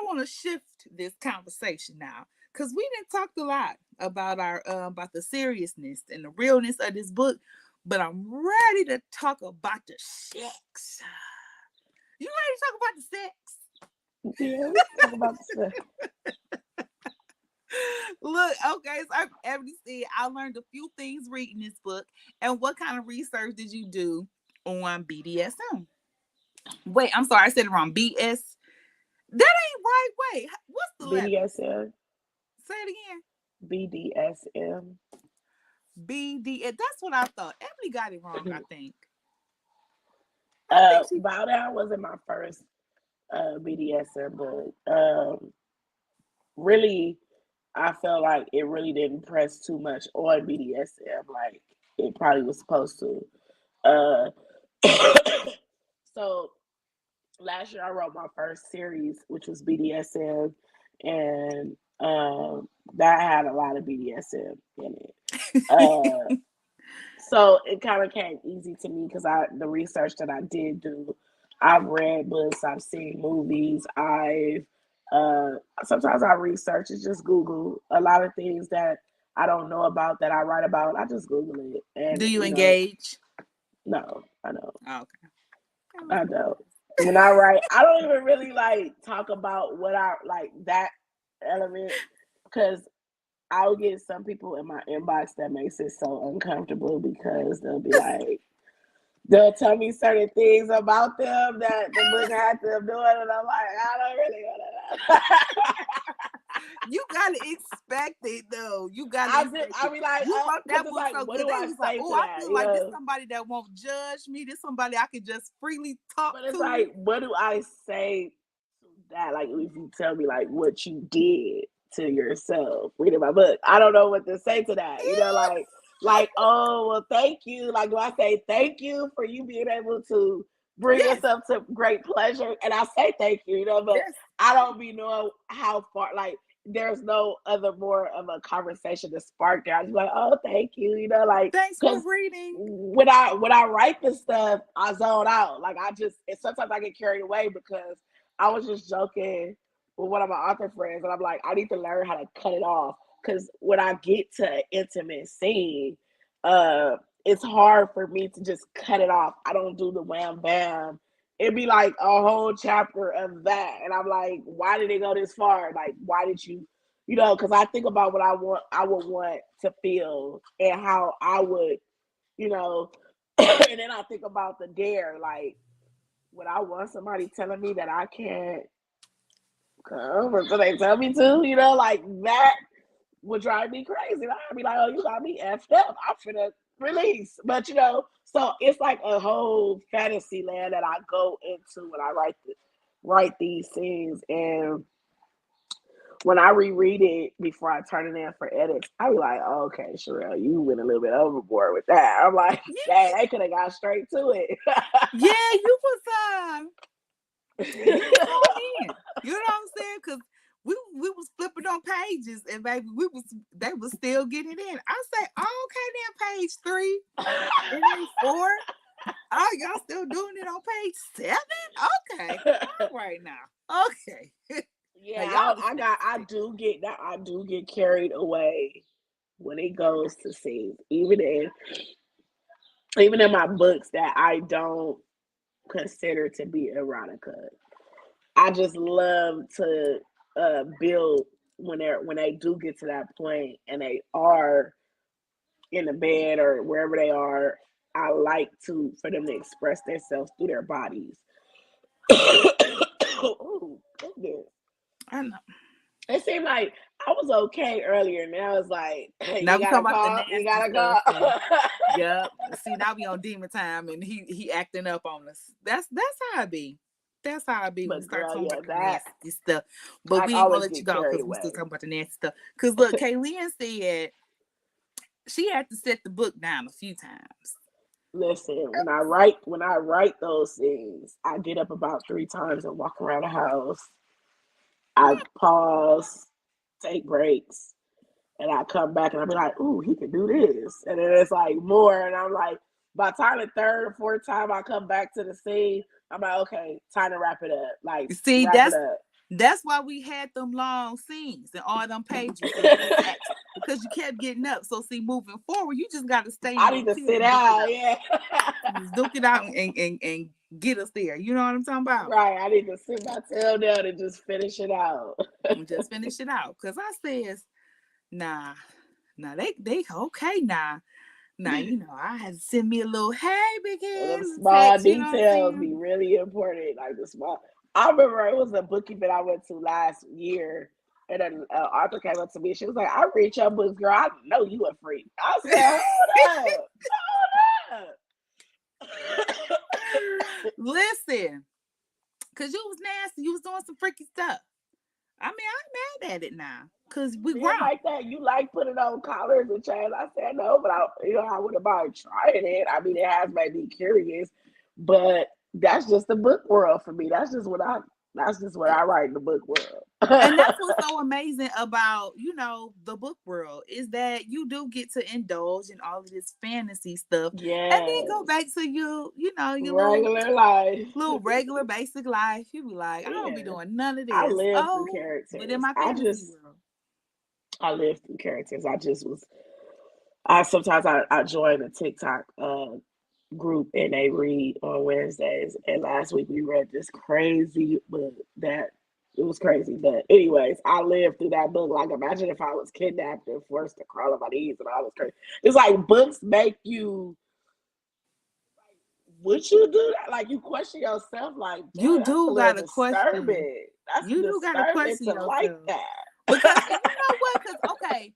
wanna shift this conversation now, because we didn't talk a lot about our about the seriousness and the realness of this book, but I'm ready to talk about the sex. You ready to talk about the sex? Yeah, let's talk about the sex. Look, okay, so Ebony said I learned a few things reading this book. And what kind of research did you do on BDSM? Wait, I'm sorry, I said it wrong. BS. That ain't right. Wait, what's the letter? BDSM. Say it again. BDSM. That's what I thought. Emily got it wrong, I think. Bow Down wasn't my first BDSM book. Really, I felt like it really didn't press too much on BDSM like it probably was supposed to. So last year I wrote my first series, which was BDSM, and that had a lot of BDSM in it. So it kind of came easy to me because the research that I did do, I've read books, I've seen movies, sometimes I research it, just Google a lot of things that I don't know about that I write about. I just Google it. And do you engage? No, I don't. Oh, okay. I don't. When I write, I don't even really like talk about what I like that element, because I'll get some people in my inbox that makes it so uncomfortable because they'll be like, they'll tell me certain things about them that the book had them doing, and I'm like, I don't really want to know. You gotta expect it though. You gotta. I mean, like, you wrote that book like, so what good. do I say to that? I feel like this somebody that won't judge me. This somebody I could just freely talk to. But it's like, what do I say to that? Like, if you tell me like what you did to yourself reading my book, I don't know what to say to that. Like, oh, well, thank you. Like, do I say thank you for you being able to bring yourself to great pleasure? And I say thank you, but I don't be knowing how far, like, there's no other more of a conversation to spark there. I was like, oh, thank you, you know, like, Thanks for reading. When I write this stuff, I zone out. Like and sometimes I get carried away because I was just joking with one of my author friends, and I'm like, I need to learn how to cut it off because when I get to an intimate scene, it's hard for me to just cut it off. I don't do the wham bam. It'd be like a whole chapter of that, and I'm like, why did it go this far? Like, why did you? You know, because I think about what I would want to feel and how I would, you know, and then I think about the dare, like, would I want somebody telling me that I can't come or so they tell me to, you know, like that would drive me crazy. I'd be like, oh, you got me effed up. I'm finna release. But, you know, so it's like a whole fantasy land that I go into when I write these things. And when I reread it before I turn it in for edits, I be like, oh, okay, Sherelle, you went a little bit overboard with that. I'm like, dang, they could have got straight to it. Yeah, you was you was going in. You know what I'm saying? Because we was flipping on pages, and baby, they was still getting it in. I say, oh, okay, then page 3, page 4. Oh, y'all still doing it on page 7? Okay, all right now. Okay. Yeah, I do get carried away when it goes to scenes, even in my books that I don't consider to be erotica. I just love to build when they do get to that point and they are in the bed or wherever they are. I like for them to express themselves through their bodies. Oh, goodness. I know. It seemed like I was okay earlier, and now it's like, now you gotta call. You gotta call. Yep. See, now we on demon time, and he acting up on us. That's how it be. That's how it be when we start talking about the nasty stuff. But we ain't gonna let you go because we still talking about the nasty stuff. Because look, Kaylin said she had to set the book down a few times. Listen, when I write those things, I get up about 3 times and walk around the house. I pause, take breaks, and I come back and I be like, ooh, he can do this. And then it's like more. And I'm like, by the time the 3rd or 4th time I come back to the scene, I'm like, okay, time to wrap it up. Like, see, that's why we had them long scenes and all them pages because you kept getting up. So see, moving forward, you just got to stay. I need to sit down, yeah. Just duke it out and get us there. You know what I'm talking about? Right. I need to sit my tail down and just finish it out. Just finish it out. Because I says, nah, they okay now. Now, you know, I had to send me a little, hey, big head. Small text, details be really important. Like the small. I remember it was a book event I went to last year, and an author came up to me. She was like, I read your books, girl. I know you a freak. I said, hold up. Listen, because you was nasty. You was doing some freaky stuff. I mean, I'm mad at it now because we grown. Like that. You like putting on collars and chains. I said no, but I wouldn't mind trying it. I mean, it has made me curious, but that's just the book world for me. That's just what I write in the book world. And that's what's so amazing about, you know, the book world is that you do get to indulge in all of this fantasy stuff. Yeah. And then go back to your regular life. Little regular basic life. You be like, I don't be doing none of this. I live through characters. But in my fantasy world. I live through characters. Sometimes I join a TikTok group and they read on Wednesdays. And last week we read this crazy book that it was crazy. But anyways, I lived through that book. Like, imagine if I was kidnapped and forced to crawl on my knees and all this crazy. It's like books make you. Would you do that? Like, you question yourself. Like, you do gotta question. You do gotta question yourself. Like that. Because you know what? Because okay.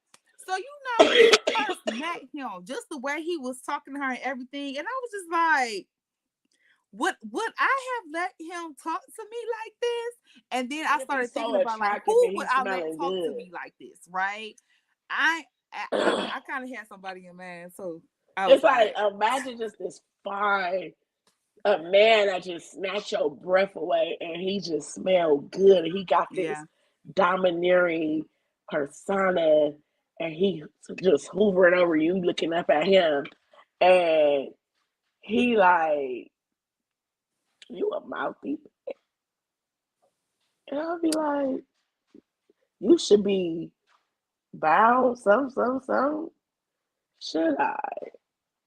So, you know, when you first met him, just the way he was talking to her and everything, and I was just like, would I have let him talk to me like this? And then I started thinking about, like, who would I let talk to me like this, right? I kind of had somebody in mind, so it's like, imagine just this fine a man that just snatched your breath away and he just smelled good. He got this domineering persona, and he just hovering over you, looking up at him, and he like, you a mouthy, and I'll be like, you should be bound, some. Should I?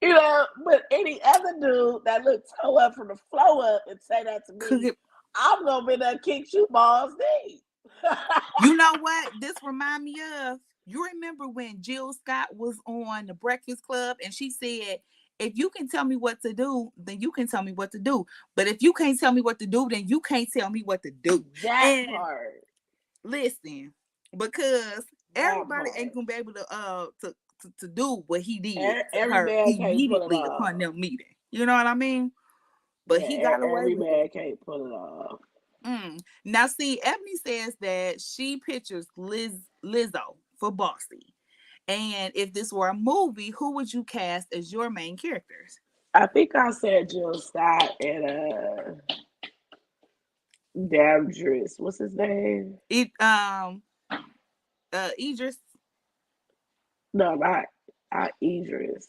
You know, but any other dude that looked toe up from the flow up and say that to me, I'm gonna be there kick you balls deep. You know what? This remind me of. You remember when Jill Scott was on the Breakfast Club and she said, if you can tell me what to do, then you can tell me what to do. But if you can't tell me what to do, then you can't tell me what to do. That And part. listen, because everybody ain't gonna be able to do what he did to Every her man can't pull it immediately off. upon them meeting. You know what I mean? But yeah, he got away every with man it. can't pull it off. Now, see, Ebony says that she pictures Lizzo for Bossy. And if this were a movie, who would you cast as your main characters? I think I said Jill Scott and damn Driss. What's his name? Idris. No, not Idris.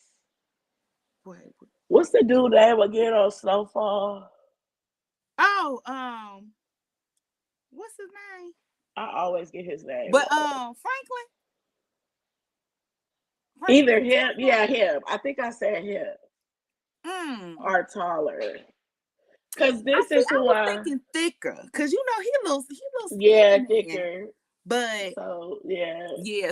Wait. What's the dude name again on Snowfall? Oh, what's his name? I always get his name. But Franklin. Either him, yeah, him. I think I said him. Or taller. Cause this is who I was thinking thicker. Cause you know he looks yeah, thicker. Man. But so yeah.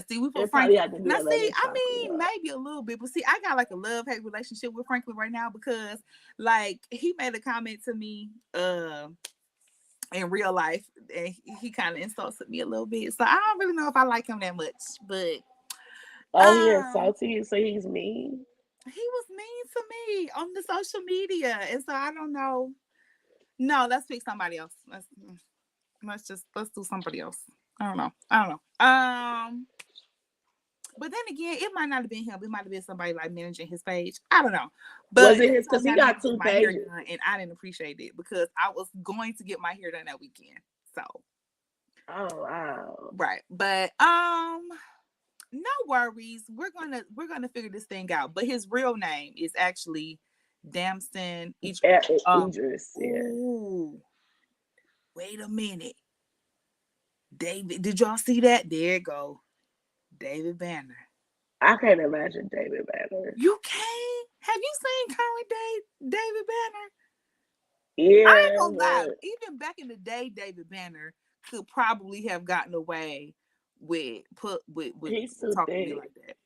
See, we put Franklin. Now see, I mean, maybe a little bit, but see, I got like a love-hate relationship with Franklin right now because like he made a comment to me in real life and he kind of insulted me a little bit. So I don't really know if I like him that much, but he insulted you, so he's mean. He was mean to me on the social media, and so I don't know. No, let's pick somebody else. Let's do somebody else. I don't know. But then again, it might not have been him. It might have been somebody like managing his page. I don't know. But was it his? Because he got 2 pages, and I didn't appreciate it because I was going to get my hair done that weekend. So. Oh wow. Right, but no worries. We're gonna figure this thing out. But his real name is actually Damson Idris. Yeah. Ooh, wait a minute, David. Did y'all see that? There you go, David Banner. I can't imagine David Banner. You can't. Have you seen current day David Banner? Yeah. I ain't gonna lie. Even back in the day, David Banner could probably have gotten away with he's too talking thick. to me like that.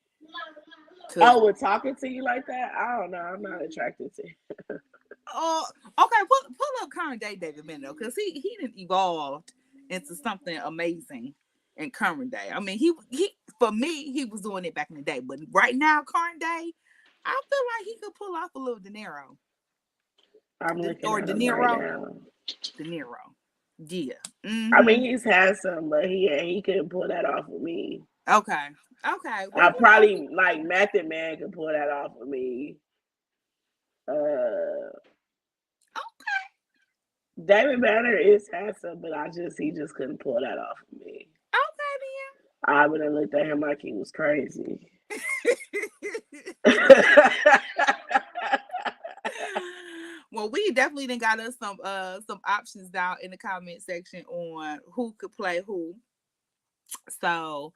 With talking to you like that? I don't know. I'm not attracted to him. Oh, okay. Pull up current day David Banner because he didn't evolved into something amazing in current day. I mean, he for me he was doing it back in the day, but right now current day, I feel like he could pull off a little De Niro. I'm looking at him right now. De Niro. Yeah. I mean, he's handsome, but he couldn't pull that off with me. Okay. Well, I probably like Method Man could pull that off with me. Okay. David Banner is handsome, but he just couldn't pull that off with me. Okay, then. I would have looked at him like he was crazy. Well, we definitely done got us some options down in the comment section on who could play who. So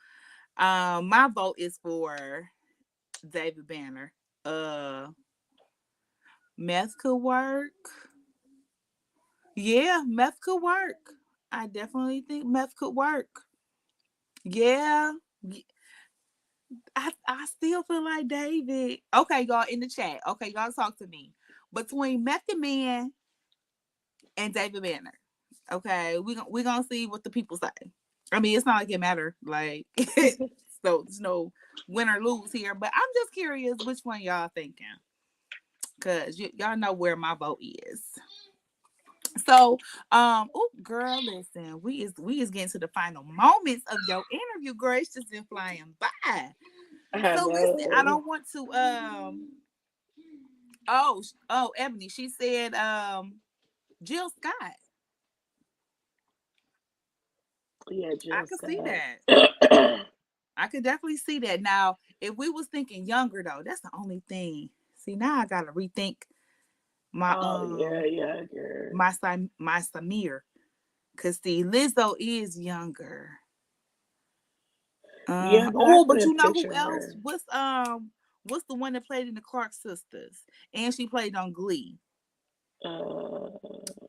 my vote is for David Banner. Meth could work. Yeah, meth could work. I definitely think meth could work. Yeah. I still feel like David. Okay, y'all in the chat. Okay, y'all talk to me. Between Method Man and David Banner. Okay, we're gonna see what the people say. I mean, it's not like it matter. Like so there's no win or lose here, but I'm just curious which one y'all thinking. Cause y'all know where my vote is. So, girl, listen, we is getting to the final moments of your interview, girl. It's just been flying by. So listen, I don't want to Ebony, she said Jill Scott. Yeah, Jill I can Scott. see that. I could definitely see that. Now, if we was thinking younger though, that's the only thing. See, now I gotta rethink my Oh yeah, yeah, girl. my Samir. Cause see, Lizzo is younger. Yeah, but I Oh, but you couldn't know who picture else? her. What's the one that played in the Clark sisters? And she played on Glee.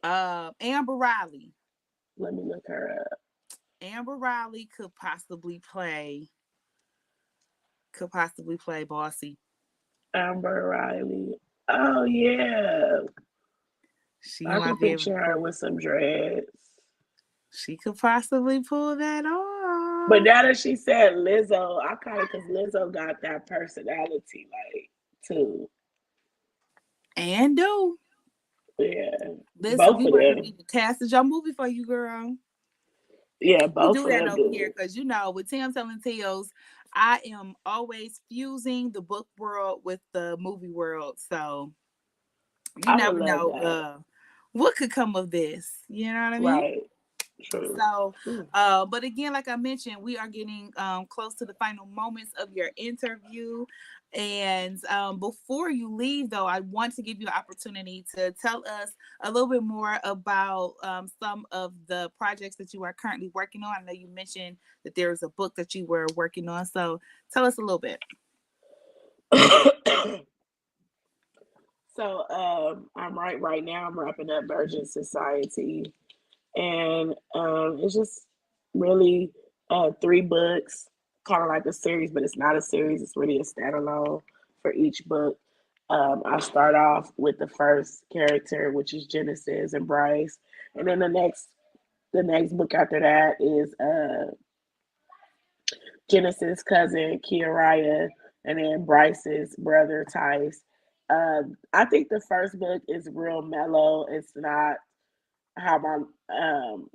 Uh, Amber Riley. Let me look her up. Amber Riley could possibly play Bossy. Amber Riley. Oh yeah, She I might can be able to picture her pull. with some dreads. She could possibly pull that But off. now that she said Lizzo, I kind of because Lizzo got that personality, like too. And do. Yeah, Listen, both we of might them. need to cast a job movie for you, girl. Yeah, We both do of that them over here do. because with Tim Telling Tales, I am always fusing the book world with the movie world. So you I would never love know that. what could come of this. You know what I mean? Right. True. So, True. but again, like I mentioned, we are getting close to the final moments of your interview. And before you leave, though, I want to give you an opportunity to tell us a little bit more about some of the projects that you are currently working on. I know you mentioned that there is a book that you were working on. So tell us a little bit. So I'm right now. I'm wrapping up Virgin Society, and it's just really 3 books, kind of like a series, but it's not a series. It's really a standalone for each book. I start off with the first character, which is Genesis and Bryce, and then the next book after that is Genesis' cousin Kiaraya, and then Bryce's brother Tice. I think the first book is real mellow. It's not how my um,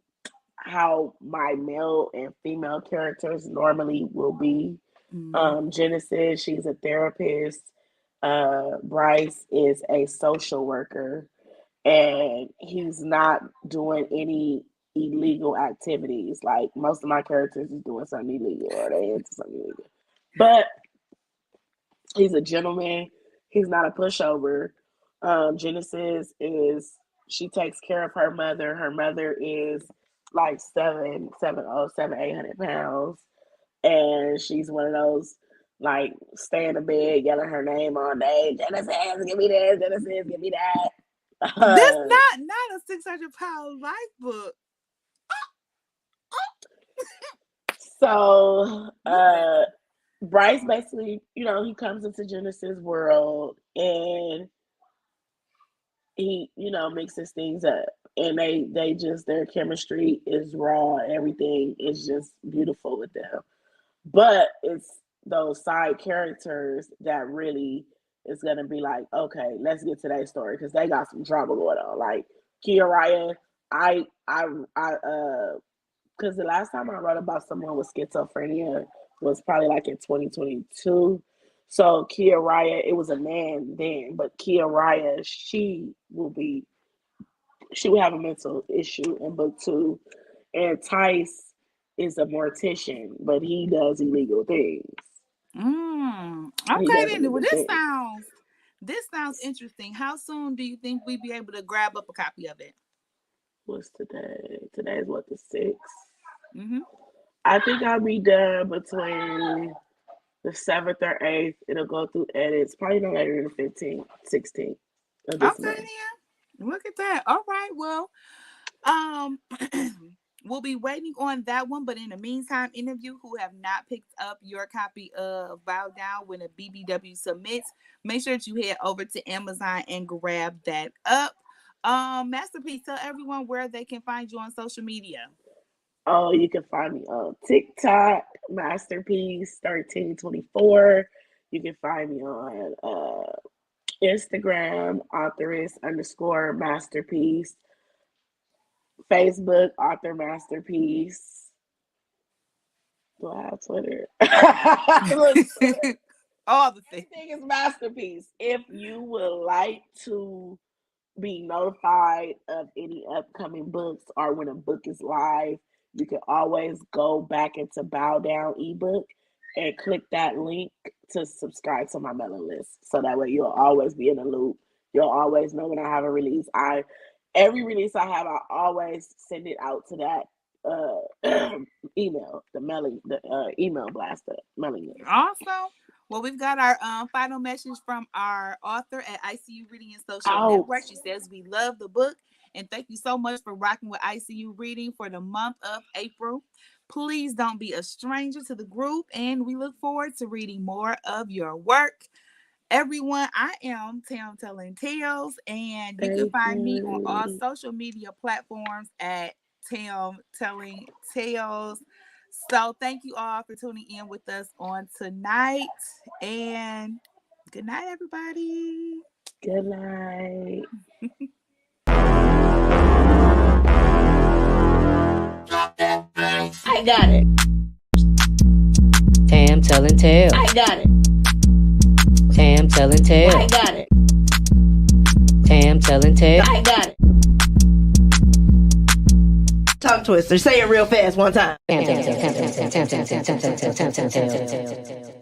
how my male and female characters normally will be. Mm-hmm. Genesis, she's a therapist. Bryce is a social worker, and he's not doing any illegal activities. Like most of my characters is doing something illegal or they into something illegal. But he's a gentleman. He's not a pushover. Genesis is she takes care of her mother. Her mother is like 800 pounds, and she's one of those like stay in the bed yelling her name all day. Genesis, give me this. Genesis, give me that. This not a 600-pound life book. So You better. Bryce basically, he comes into Genesis world and he, mixes things up. And they just their chemistry is raw. Everything is just beautiful with them. But it's those side characters that really is gonna be like, okay, let's get to that story because they got some drama going on. Like Kia Ryan, I because the last time I wrote about someone with schizophrenia was probably like in 2022. So Kia Raya, it was a man then, but Kia Raya, she will have a mental issue in book 2. And Tice is a mortician, but he does illegal things. He Okay does then. Well, illegal things. this sounds interesting. How soon do you think we'd be able to grab up a copy of it? What's today? Today is what, the 6th? Mm-hmm. I think I'll be done between the 7th or 8th. It'll go through edits, probably no later than the 15th, 16th of this Okay month. then. Look at that. All right. Well, um, we'll be waiting on that one. But in the meantime, any of you who have not picked up your copy of Bow Down when a BBW submits, make sure that you head over to Amazon and grab that up. Masterpiece, tell everyone where they can find you on social media. Oh, you can find me on TikTok, Masterpiece 1324. You can find me on Instagram, authoress underscore masterpiece. Facebook, author masterpiece. Do I have Twitter? Look, Twitter. All the things. Everything is masterpiece. If you would like to be notified of any upcoming books or when a book is live, you can always go back into Bow Down ebook and click that link to subscribe to my mailing list. So that way you'll always be in the loop. You'll always know when I have a release. Every release I have, I always send it out to that email, the email blast, the mailing list. Awesome. Well, we've got our final message from our author at EyeCU Reading Social Network. She says, we love the book and thank you so much for rocking with EyeCU Reading for the month of April. Please don't be a stranger to the group, and we look forward to reading more of your work. Everyone, I am Tam Telling Tales, and you can find me on all social media platforms at Tam Telling Tales. So thank you all for tuning in with us on tonight, and good night, everybody. Good night. I got it. Tam Telling Tales. I got it. Tam Telling Tales. I got it. Tam Telling Tales. I got it. Tongue twister. Say it real fast one time. Tam Telling Tales.